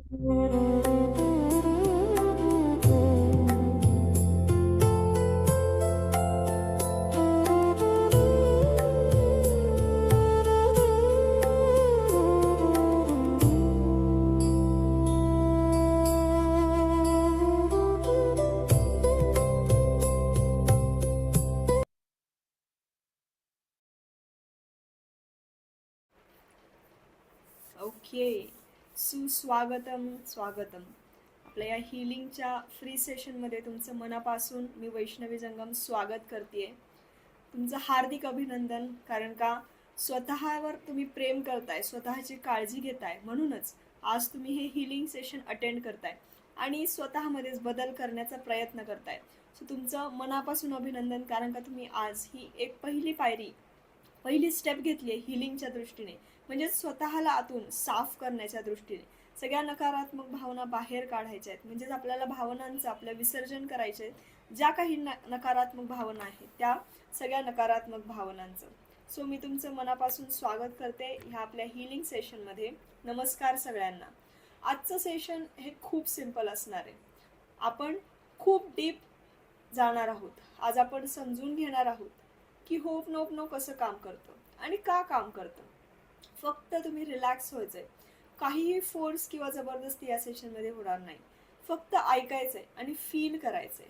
Okay, सुस्वागतम स्वागतम. आपल्या या हिलिंगच्या फ्री सेशनमध्ये तुमचं मनापासून मी वैष्णवी जंगम स्वागत करते. तुमचं हार्दिक अभिनंदन, कारण का स्वतःवर तुम्ही प्रेम करताय, स्वतःची काळजी घेताय, म्हणूनच आज तुम्ही हे हिलिंग सेशन अटेंड करताय आणि स्वतःमध्येच बदल करण्याचा प्रयत्न करताय. सो तुमचं मनापासून अभिनंदन, कारण का तुम्ही आज ही एक पहिली स्टेप घेतली आहे हिलिंगच्या दृष्टीने, म्हणजे स्वतःला आतून साफ करण्याच्या दृष्टीने. सगळ्या नकारात्मक भावना बाहेर काढायच्या आहेत, म्हणजेच आपल्याला भावनांचं आपलं विसर्जन करायचे आहेत. ज्या काही नकारात्मक भावना आहेत त्या सगळ्या नकारात्मक भावनांचं. सो मी तुमचं मनापासून स्वागत करते ह्या आपल्या हिलिंग सेशनमध्ये. नमस्कार सगळ्यांना. आजचं सेशन हे खूप सिंपल असणार आहे. आपण खूप डीप जाणार आहोत. आज आपण समजून घेणार आहोत की होप नोप नो कसं काम करतं आणि का काम करतं. फक्त तुम्ही रिलॅक्स व्हायचंय, काहीही फोर्स किंवा जबरदस्ती या सेशनमध्ये होणार नाही. फक्त ऐकायचंय आणि फील करायचंय.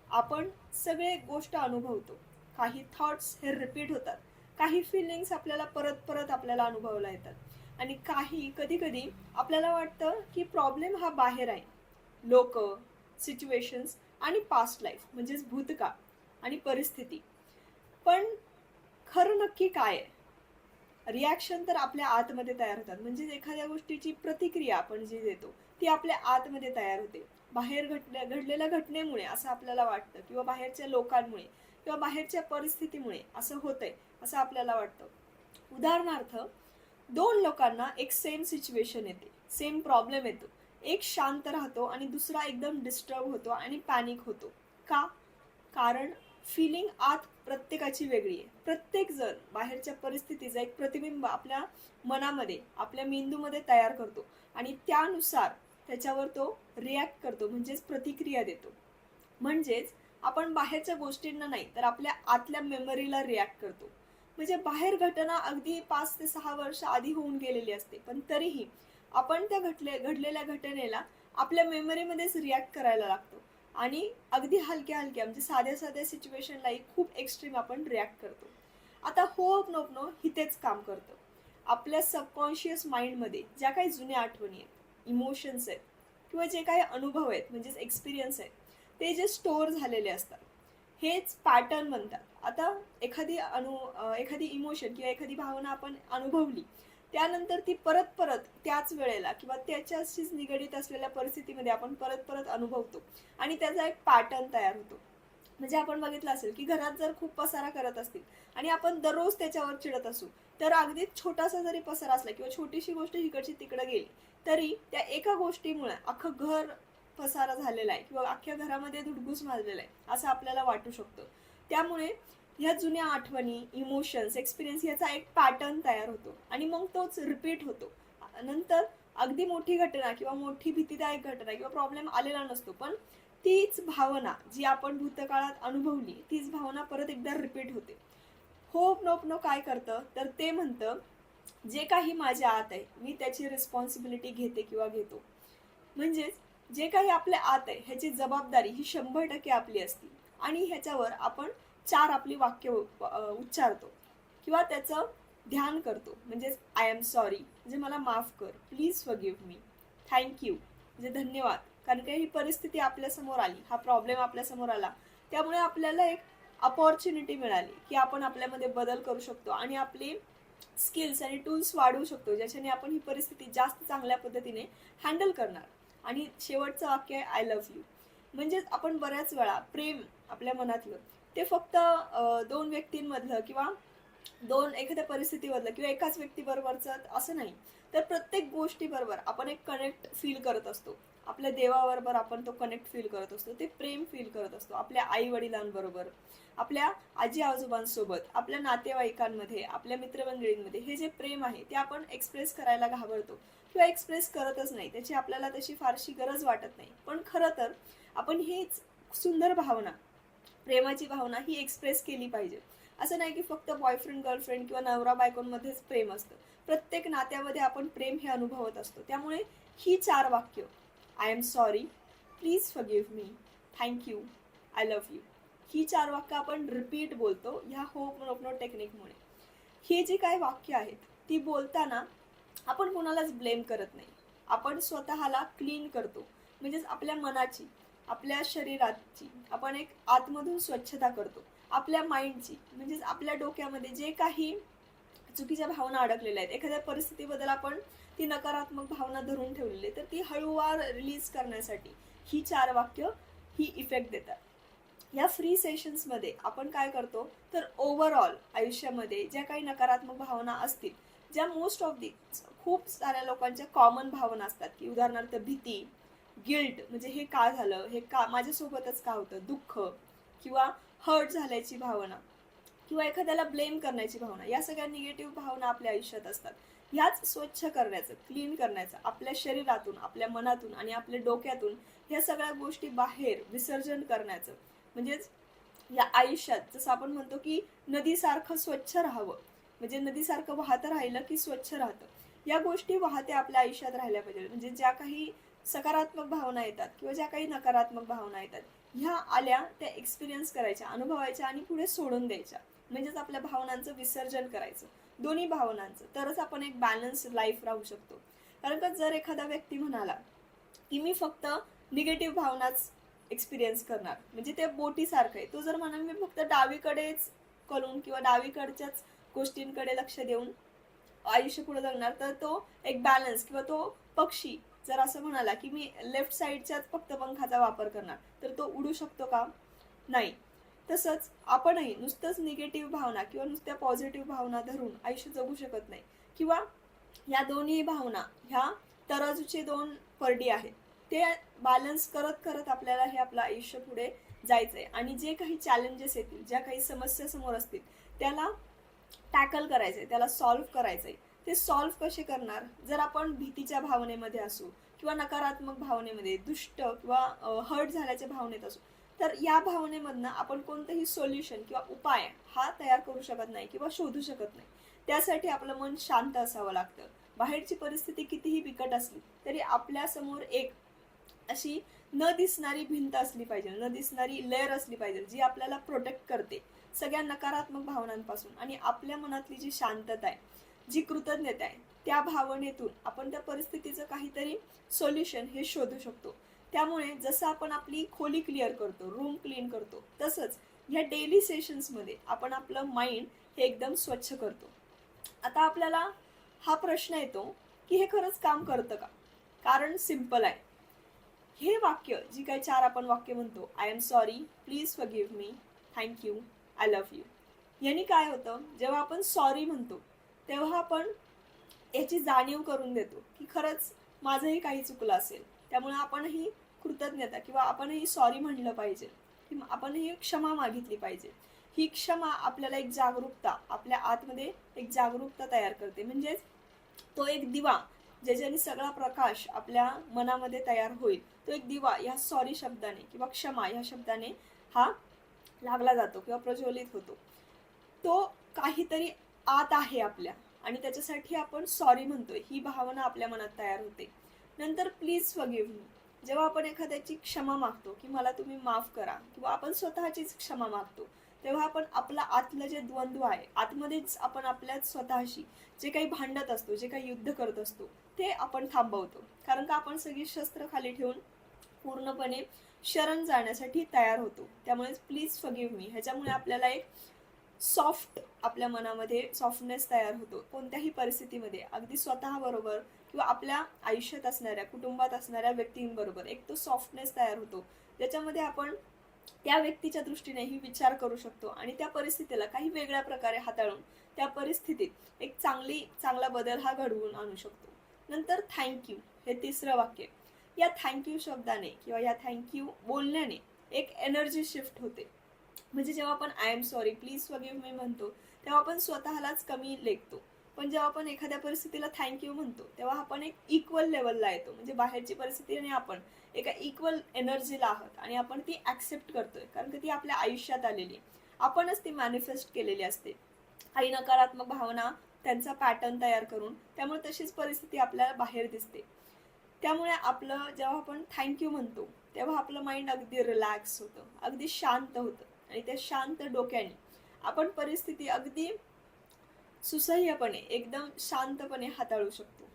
आपण सगळे गोष्ट अनुभवतो. काही थॉट्स हे रिपीट होतात, काही फिलिंग्स आपल्याला परत परत आपल्याला अनुभवला येतात आणि काही कधी कधी आपल्याला वाटतं की प्रॉब्लेम हा बाहेर आहे. लोक, सिच्युएशन्स आणि पास्ट लाईफ म्हणजेच भूतकाळ आणि परिस्थिती. पण खरं नक्की काय आहे? रिॲक्शन तर आपल्या आतमध्ये तयार होतात, म्हणजे एखाद्या गोष्टीची प्रतिक्रिया आपण जी देतो ती आपल्या आतमध्ये तयार होते. बाहेर घडलेल्या घटनेमुळे असं आपल्याला वाटतं, किंवा बाहेरच्या लोकांमुळे किंवा बाहेरच्या परिस्थितीमुळे असं होतंय असं आपल्याला वाटतं. उदाहरणार्थ, दोन लोकांना एक सेम सिच्युएशन येते, सेम प्रॉब्लेम येतो. एक शांत राहतो आणि दुसरा एकदम डिस्टर्ब होतो आणि पॅनिक होतो. का? कारण फिलिंग आत प्रत्येकाची वेगळी आहे. प्रत्येक जण बाहेरच्या परिस्थितीचा एक प्रतिबिंब आपल्या मनामध्ये, आपल्या मेंदूमध्ये तयार करतो आणि त्यानुसार त्याच्यावर तो रिॲक्ट करतो, म्हणजेच प्रतिक्रिया देतो. म्हणजेच आपण बाहेरच्या गोष्टींना नाही तर आपल्या आतल्या मेमरीला रिॲक्ट करतो. म्हणजे बाहेर घटना अगदी 5 ते 6 वर्ष आधी होऊन गेलेली असते, पण तरीही आपण त्या घडलेल्या घटनेला आपल्या मेमरीमध्येच रिॲक्ट करायला लागतो आणि अगदी हलक्या म्हणजे साध्या साध्या सिच्युएशनलाही खूप एक्स्ट्रीम आपण रिॲक्ट करतो. आता होप नोप नो तेच काम करतं. आपल्या सबकॉन्शियस माइंडमध्ये ज्या काही जुन्या आठवणी आहेत, इमोशन्स आहेत किंवा जे काही अनुभव आहेत म्हणजेच एक्सपिरियन्स आहेत, ते जे स्टोअर झालेले असतात हेच पॅटर्न म्हणतात. आता एखादी इमोशन किंवा एखादी भावना आपण अनुभवली, त्यानंतर ती परत परत त्याच वेळेला किंवा त्याच्याशीच निगडीत असलेल्या परिस्थितीमध्ये आपण परत परत अनुभवतो आणि त्याचा एक पॅटर्न तयार होतो. म्हणजे आपण बघितलं असेल की घरात जर खूप पसारा करत असतील आणि आपण दररोज त्याच्यावर चिडत असू, तर अगदी छोटासा जरी पसारा असला किंवा छोटीशी गोष्ट इकडची तिकडे गेली तरी त्या एका गोष्टीमुळे अख्खं घर पसारा झालेला आहे किंवा अख्ख्या घरामध्ये धुडगूस माजलेला आहे असं आपल्याला वाटू शकतं. त्यामुळे ह्या जुन्या आठवणी, इमोशन्स, एक्सपिरियन्स याचा एक पॅटर्न तयार होतो आणि मग तोच रिपीट होतो. नंतर अगदी मोठी घटना किंवा मोठी भीतीदायक घटना किंवा प्रॉब्लेम आलेला नसतो, पण तीच भावना जी आपण भूतकाळात अनुभवली तीच भावना परत एकदा रिपीट होते. होप नोप नो काय करतं, तर ते म्हणतं जे काही माझ्या आत आहे मी त्याची रिस्पॉन्सिबिलिटी घेते किंवा घेतो. म्हणजेच जे काही आपल्या आत आहे ह्याची जबाबदारी ही 100% आपली असते आणि ह्याच्यावर आपण 4 आपली वाक्य उच्चारतो किंवा त्याचं ध्यान करतो. म्हणजेच आय एम सॉरी, म्हणजे मला माफ कर, प्लीज फॉरगिव्ह मी, थँक्यू म्हणजे धन्यवाद, कारण काही ही परिस्थिती आपल्यासमोर आली, हा प्रॉब्लेम आपल्यासमोर आला, त्यामुळे आपल्याला एक अपॉर्च्युनिटी मिळाली की आपण आपल्यामध्ये बदल करू शकतो आणि आपले स्किल्स आणि टूल्स वाढवू शकतो, ज्याच्याने आपण ही परिस्थिती जास्त चांगल्या पद्धतीने हँडल करणार. आणि शेवटचं वाक्य आहे आय लव्ह यू. म्हणजेच आपण बऱ्याच वेळा प्रेम आपल्या मनातलं ते फक्त 2 व्यक्तींमधलं किंवा एखाद्या परिस्थितीमधलं किंवा एकाच व्यक्तीबरोबरचं असं नाही, तर प्रत्येक गोष्टीबरोबर आपण एक कनेक्ट फील करत असतो. आपल्या देवाबरोबर आपण तो कनेक्ट फील करत असतो, ते प्रेम फील करत असतो. आपल्या आई वडिलांबरोबर, आपल्या आजी आजोबांसोबत, आपल्या नातेवाईकांमध्ये, आपल्या मित्रमंडळींमध्ये हे जे प्रेम आहे ते आपण एक्सप्रेस करायला घाबरतो किंवा एक्सप्रेस करतच नाही, त्याची आपल्याला तशी फारशी गरज वाटत नाही. पण खरं तर आपण हीच सुंदर भावना, प्रेमाची भावना ही एक्सप्रेस केली पाहिजे. असं नाही की फक्त बॉयफ्रेंड गर्लफ्रेंड किंवा नवरा बायकोंमध्येच प्रेम असतं. प्रत्येक नात्यामध्ये आपण प्रेम हे अनुभवत असतो. त्यामुळे ही 4 वाक्य, I am sorry, please forgive me, thank you, I love you, ही 4 वाक्य आपण रिपीट बोलतो ह्या होपमोनोपनो टेक्निकमुळे. ही जी काही वाक्य आहेत ती बोलताना आपण कोणालाच ब्लेम करत नाही. आपण स्वतःला क्लीन करतो. म्हणजेच आपल्या मनाची, आपल्या शरीराची आपण एक आतमधून स्वच्छता करतो. आपल्या माइंडची, म्हणजेच आपल्या डोक्यामध्ये जे काही चुकीच्या भावना अडकलेल्या आहेत, एखाद्या परिस्थितीबद्दल आपण ती नकारात्मक भावना धरून ठेवलेली आहे, तर ती हळूवार रिलीज करण्यासाठी ही 4 वाक्य ही इफेक्ट देतात. या फ्री सेशन्समध्ये आपण काय करतो, तर ओव्हरऑल आयुष्यामध्ये ज्या काही नकारात्मक भावना असतील, ज्या मोस्ट ऑफ दी खूप साऱ्या लोकांच्या कॉमन भावना असतात, की उदाहरणार्थ भीती, गिल्ट, म्हणजे हे का झालं, हे का माझ्यासोबतच का होतं, दुःख किंवा हर्ट झाल्याची भावना किंवा एखाद्याला ब्लेम करण्याची भावना, या सगळ्या निगेटिव्ह भावना आपल्या आयुष्यात असतात. ह्याच स्वच्छ करण्याचं, क्लीन करण्याचं, आपल्या शरीरातून, आपल्या मनातून आणि आपल्या डोक्यातून ह्या सगळ्या गोष्टी बाहेर विसर्जन करण्याचं. म्हणजेच या आयुष्यात जसं आपण म्हणतो की नदीसारखं स्वच्छ राहावं, म्हणजे नदीसारखं वाहतं राहिलं की स्वच्छ राहतं. या गोष्टी वाहत्या आपल्या आयुष्यात राहिल्या पाहिजे. म्हणजे ज्या काही सकारात्मक भावना येतात किंवा ज्या काही नकारात्मक भावना येतात, ह्या आल्या त्या एक्सपिरियन्स करायच्या, अनुभवायच्या आणि पुढे सोडून द्यायच्या. म्हणजेच आपल्या भावनांचं विसर्जन करायचं, दोन्ही भावनांचं. तरच आपण एक बॅलन्स लाईफ राहू शकतो. कारण का जर एखादा व्यक्ती म्हणाला की मी फक्त निगेटिव्ह भावनाच एक्सपिरियन्स करणार, म्हणजे ते बोटीसारखं आहे. तो जर म्हणाल मी फक्त डावीकडेच करून किंवा डावीकडच्याच गोष्टींकडे लक्ष देऊन आयुष्य पुढे जगणार, तर तो एक बॅलन्स, किंवा तो पक्षी जर असं म्हणाला की मी लेफ्ट साईडच्याच फक्त पंखाचा वापर करणार, तर तो उडू शकतो का? नाही. तसंच आपणही नुसतंच निगेटिव्ह भावना किंवा नुसत्या पॉझिटिव्ह भावना धरून आयुष्य जगू शकत नाही. किंवा या दोन्ही भावना ह्या तराजूचे 2 परडी आहेत, ते बॅलन्स करत करत आपल्याला हे आपलं आयुष्य पुढे जायचंय. आणि जे काही चॅलेंजेस येतील, ज्या काही समस्या समोर असतील, त्याला टॅकल करायचंय, त्याला सॉल्व्ह करायचंय. ते सॉल्व्ह कसे करणार? जर आपण भीतीच्या भावनेमध्ये असू किंवा नकारात्मक भावनेमध्ये, दुष्ट किंवा हर्ट झाल्याच्या भावनेत असू, तर या भावनेमधनं आपण कोणतंही सोल्युशन किंवा उपाय हा तयार करू शकत नाही किंवा शोधू शकत नाही. त्यासाठी आपलं मन शांत असावं लागतं. बाहेरची परिस्थिती कितीही बिकट असली तरी आपल्या समोर एक अशी न दिसणारी भिंत असली पाहिजे, न दिसणारी लेअर असली पाहिजे, जी आपल्याला प्रोटेक्ट करते सगळ्या नकारात्मक भावनांपासून. आणि आपल्या मनातली जी शांतता आहे, जी कृतज्ञता आहे, त्या भावनेतून आपण त्या परिस्थितीचं काहीतरी सोल्युशन हे शोधू शकतो. त्यामुळे जसं आपण आपली खोली क्लिअर करतो, रूम क्लीन करतो, तसंच ह्या डेली सेशन्समध्ये आपण आपलं माइंड हे एकदम स्वच्छ करतो. आता आपल्याला हा प्रश्न येतो की हे खरंच काम करतं का? कारण सिम्पल आहे. हे वाक्य, जी काही 4 आपण वाक्य म्हणतो, I am sorry, please forgive me, thank you, I love you, यांनी काय होतं, जेव्हा आपण सॉरी म्हणतो तेव्हा आपण याची जाणीव करून देतो की खरंच माझंही काही चुकलं असेल. त्यामुळे आपणही कृतज्ञता किंवा आपणही सॉरी म्हणलं पाहिजे, की आपणही क्षमा मागितली पाहिजे. ही क्षमा आपल्याला एक जागरूकता, आपल्या आतमध्ये एक जागरूकता तयार करते. म्हणजेच तो एक दिवा ज्याच्याने सगळा प्रकाश आपल्या मनामध्ये तयार होईल, तो एक दिवा या सॉरी शब्दाने किंवा क्षमा या शब्दाने हा लागला जातो किंवा प्रज्वलित होतो. तो काहीतरी आत आहे आपल्या, आणि त्याच्यासाठी आपण सॉरी म्हणतोय, ही भावना आपल्या मनात तयार होते. नंतर प्लीज फॉरगिव्ह मी, जेव्हा आपण एखाद्याची क्षमा मागतो की मला तुम्ही माफ करा, किंवा आपण स्वतःचीच क्षमा मागतो, तेव्हा आपण आपला आतलं जे द्वंद्व आहे, आतमध्येच आपण आपल्या स्वतःशी जे काही भांडत असतो, जे काही युद्ध करत असतो, ते आपण थांबवतो. कारण का आपण सगळी शस्त्र खाली ठेवून पूर्णपणे शरण जाण्यासाठी तयार होतो. त्यामुळे प्लीज फॉरगिव्ह मी ह्याच्यामुळे आपल्याला एक सॉफ्ट, आपल्या मनामध्ये सॉफ्टनेस तयार होतो. कोणत्याही परिस्थितीमध्ये, अगदी स्वतःबरोबर किंवा आपल्या आयुष्यात असणाऱ्या, कुटुंबात असणाऱ्या व्यक्तींबरोबर एक तो सॉफ्टनेस तयार होतो, ज्याच्यामध्ये आपण त्या व्यक्तीच्या दृष्टीनेही विचार करू शकतो आणि त्या परिस्थितीला काही वेगळ्या प्रकारे हाताळून त्या परिस्थितीत एक चांगला बदल हा घडवून आणू शकतो. नंतर थँक्यू हे 3रं वाक्य. या थँक्यू शब्दाने किंवा या थँक्यू बोलण्याने एक एनर्जी शिफ्ट होते. म्हणजे जेव्हा आपण I am sorry, please forgive मी म्हणतो, तेव्हा आपण स्वतःलाच कमी लेखतो. पण जेव्हा आपण एखाद्या परिस्थितीला थँक्यू म्हणतो तेव्हा आपण एक इक्वल लेवलला येतो. म्हणजे बाहेरची परिस्थिती आणि आपण एका इक्वल एनर्जीला आहोत आणि आपण ती ॲक्सेप्ट करतोय, कारण की ती आपल्या आयुष्यात आलेली आहे. आपणच ती मॅनिफेस्ट केलेली असते. काही नकारात्मक भावना त्यांचा पॅटर्न तयार करून, त्यामुळे तशीच परिस्थिती आपल्याला बाहेर दिसते. त्यामुळे आपलं जेव्हा आपण थँक्यू म्हणतो तेव्हा आपलं माइंड अगदी रिलॅक्स होतं, अगदी शांत होतं आणि त्या शांत डोक्याने आपण परिस्थिती अगदी सुसह्यपणे एकदम शांतपणे हाताळू शकतो.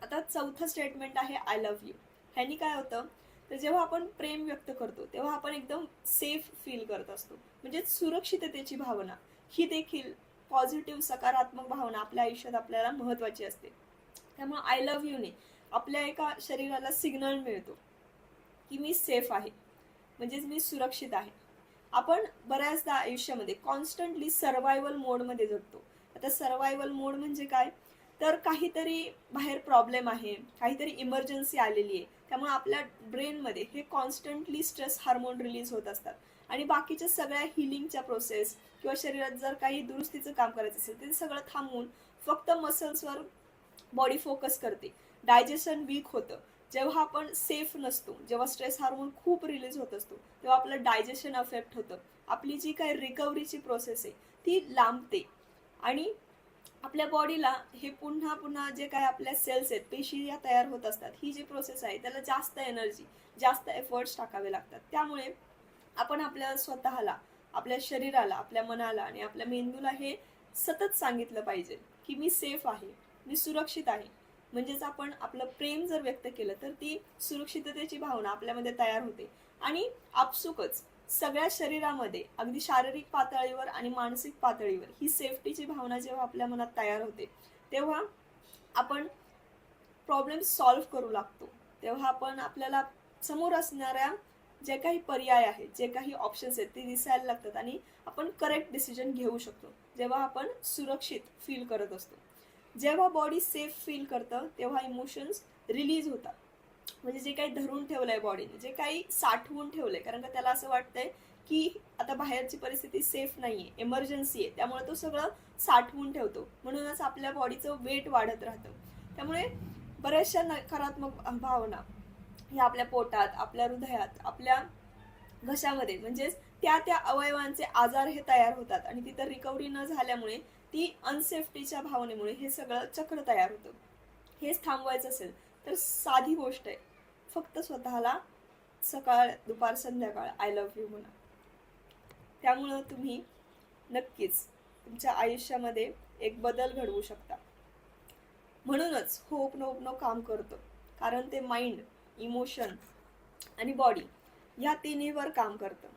आता चौथं स्टेटमेंट आहे आय लव्ह यू. ह्यानी काय होतं, तर जेव्हा आपण प्रेम व्यक्त करतो तेव्हा आपण एकदम सेफ फील करत असतो. म्हणजे सुरक्षिततेची भावना ही देखील पॉझिटिव्ह सकारात्मक भावना आपल्या आयुष्यात आपल्याला महत्त्वाची असते. त्यामुळे आय लव्ह यूने आपल्या एका शरीराला सिग्नल मिळतो की मी सेफ आहे, म्हणजेच मी सुरक्षित आहे. आपण बऱ्याचदा आयुष्यामध्ये कॉन्स्टंटली सर्वायवल मोडमध्ये जगतो. आता सर्वायवल मोड म्हणजे काय, तर काहीतरी बाहेर प्रॉब्लेम आहे, काहीतरी इमर्जन्सी आलेली आहे, त्यामुळे आपल्या ब्रेनमध्ये हे कॉन्स्टंटली स्ट्रेस हार्मोन रिलीज होत असतात आणि बाकीच्या सगळ्या हिलिंगच्या प्रोसेस किंवा शरीरात जर काही दुरुस्तीचं काम करायचं असेल ते सगळं थांबवून फक्त मसल्सवर बॉडी फोकस करते. डायजेशन वीक होतं. जेव्हा आपण सेफ नसतो, जेव्हा स्ट्रेस हार्मोन खूप रिलीज होत असतो तेव्हा आपलं डायजेशन अफेक्ट होतं. आपली जी काही रिकव्हरीची प्रोसेस आहे ती लांबते आणि आपल्या बॉडीला हे पुन्हा पुन्हा जे काय आपल्या सेल्स आहेत, पेशी या तयार होत असतात, ही जी प्रोसेस आहे त्याला जास्त एनर्जी, जास्त एफर्ट्स टाकावे लागतात. त्यामुळे आपण आपल्या स्वतःला, आपल्या शरीराला, आपल्या मनाला आणि आपल्या मेंदूला हे सतत सांगितलं पाहिजे की मी सेफ आहे, मी सुरक्षित आहे. म्हणजेच आपण आपलं प्रेम जर व्यक्त केलं तर ती सुरक्षिततेची भावना आपल्यामध्ये तयार होते आणि आपसुकच सगळ्या शरीरामध्ये अगदी शारीरिक पातळीवर आणि मानसिक पातळीवर ही सेफ्टीची भावना जेव्हा आपल्या मनात तयार होते तेव्हा आपण प्रॉब्लेम सॉल्व्ह करू लागतो. तेव्हा आपण आपल्याला समोर असणाऱ्या जे काही पर्याय आहेत, जे काही ऑप्शन्स आहेत ते दिसायला लागतात आणि आपण करेक्ट डिसिजन घेऊ शकतो जेव्हा आपण सुरक्षित फील करत असतो. जेव्हा बॉडी सेफ फील करतं तेव्हा इमोशन्स रिलीज होतात. म्हणजे जे काही धरून ठेवलंय बॉडीने, जे काही साठवून ठेवलंय, कारण का त्याला असं वाटतंय की आता बाहेरची परिस्थिती सेफ नाहीये, इमर्जन्सी आहे, त्यामुळे तो सगळं साठवून ठेवतो. म्हणूनच आपल्या बॉडीचं वेट वाढत राहतं. त्यामुळे बऱ्याचशा नकारात्मक भावना ह्या आपल्या पोटात, आपल्या हृदयात, आपल्या घशामध्ये म्हणजेच त्या त्या अवयवांचे आजार हे तयार होतात आणि तिथं रिकव्हरी न झाल्यामुळे ती अनसेफ्टीच्या भावनेमुळे हे सगळं चक्र तयार होतं. हेच थांबवायचं असेल तर साधी गोष्ट आहे, फक्त स्वतःला सकाळ दुपार संध्याकाळ आय लव्ह यू म्हणा. त्यामुळं तुम्ही नक्कीच तुमच्या आयुष्यामध्ये एक बदल घडवू शकता. म्हणूनच होपनोपनो काम करतं, कारण ते माइंड, इमोशन आणि बॉडी या तिन्हीवर काम करतं.